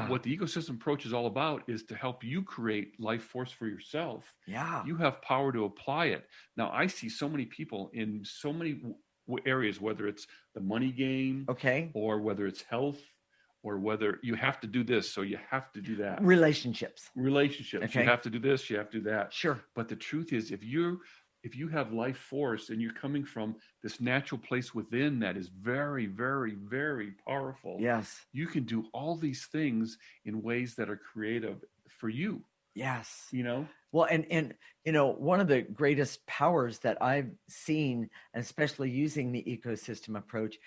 what the ecosystem approach is all about is to help you create life force for yourself. Yeah. You have power to apply it. Now, I see so many people in so many areas, whether it's the money game, or whether it's health, or whether you have to do this, so you have to do that. Relationships. Okay. You have to do this, you have to do that. Sure. But the truth is, if you have life force and you're coming from this natural place within that is very, very, very powerful, yes, you can do all these things in ways that are creative for you. Yes. Well, and one of the greatest powers that I've seen, especially using the ecosystem approach,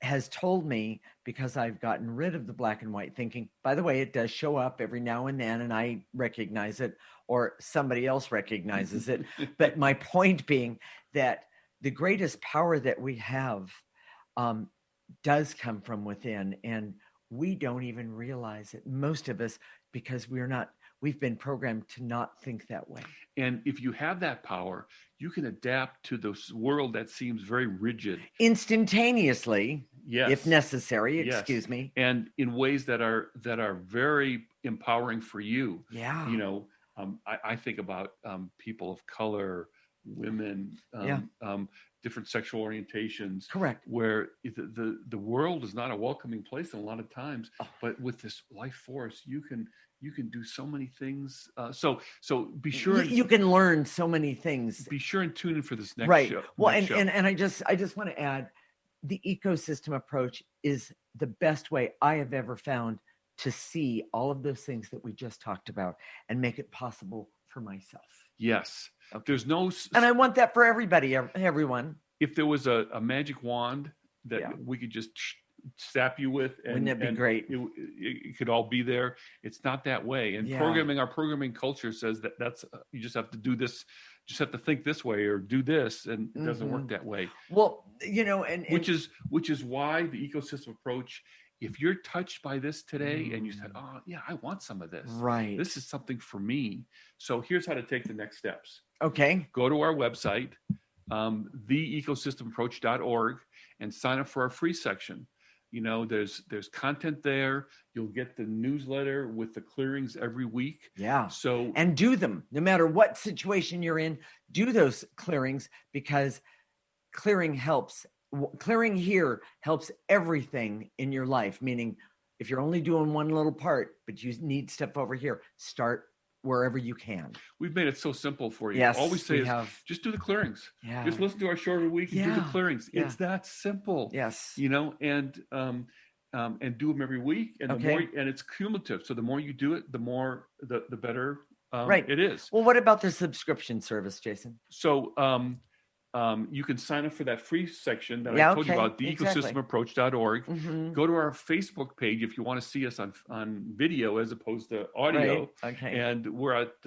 has told me, because I've gotten rid of the black and white thinking. By the way, it does show up every now and then, and I recognize it, or somebody else recognizes it. But my point being that the greatest power that we have does come from within, and we don't even realize it, most of us, because we've been programmed to not think that way. And if you have that power, you can adapt to this world that seems very rigid. Instantaneously, yes, if necessary, yes, excuse me. And in ways that are very empowering for you. Yeah. I think about people of color, women, different sexual orientations. Correct. Where the world is not a welcoming place a lot of times, but with this life force, you can do so many things. So be sure you can learn so many things. Be sure and tune in for this next right. show. Well, next and show. I just want to add, the ecosystem approach is the best way I have ever found to see all of those things that we just talked about and make it possible for myself. Yes. Okay. There's no, and I want that for everybody, everyone. If there was a magic wand that we could just zap you with, and wouldn't that be great? It could all be there. It's not that way. And our programming culture says that's you just have to do this. Just have to think this way or do this, and it doesn't work that way. Well, and which is why the ecosystem approach. If you're touched by this today and you said, "Oh, yeah, I want some of this. Right. This is something for me." So here's how to take the next steps. Okay. Go to our website, theecosystemapproach.org, and sign up for our free section. There's content there. You'll get the newsletter with the clearings every week. Yeah. So and do them no matter what situation you're in. Do those clearings, because clearing helps. Clearing here helps everything in your life. Meaning, if you're only doing one little part, but you need stuff over here, start wherever you can. We've made it so simple for you. Yes, all we say is just do the clearings. Yeah. Just listen to our show every week and do the clearings. Yeah. It's that simple. Yes. And do them every week, and the more, and it's cumulative. So the more you do it, the more the better it is. Well, what about the subscription service, Jason? So you can sign up for that free section that I told you about, theecosystemapproach.org. Mm-hmm. Go to our Facebook page if you want to see us on video as opposed to audio. Right. Okay. And we're at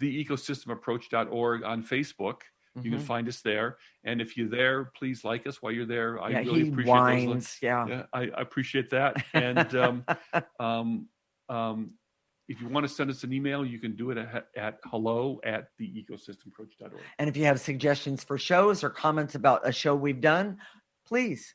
theecosystemapproach.org on Facebook. Mm-hmm. You can find us there. And if you're there, please like us while you're there. I really appreciate those. Yeah, I appreciate that. And if you want to send us an email, you can do it at hello@theecosystemapproach.org. And if you have suggestions for shows or comments about a show we've done, please,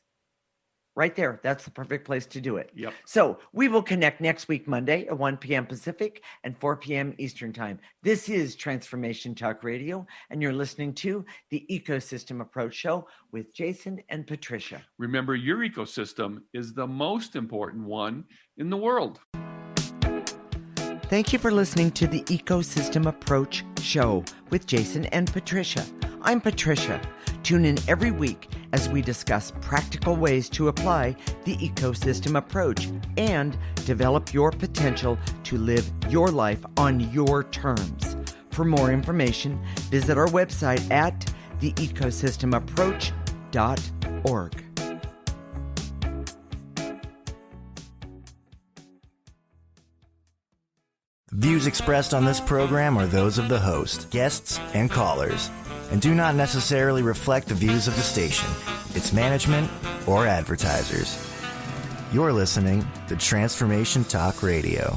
right there. That's the perfect place to do it. Yep. So we will connect next week, Monday at 1 p.m. Pacific and 4 p.m. Eastern Time. This is Transformation Talk Radio, and you're listening to the Ecosystem Approach Show with Jason and Patricia. Remember, your ecosystem is the most important one in the world. Thank you for listening to the Ecosystem Approach Show with Jason and Patricia. I'm Patricia. Tune in every week as we discuss practical ways to apply the ecosystem approach and develop your potential to live your life on your terms. For more information, visit our website at theecosystemapproach.org. Views expressed on this program are those of the host, guests, and callers, and do not necessarily reflect the views of the station, its management, or advertisers. You're listening to Transformation Talk Radio.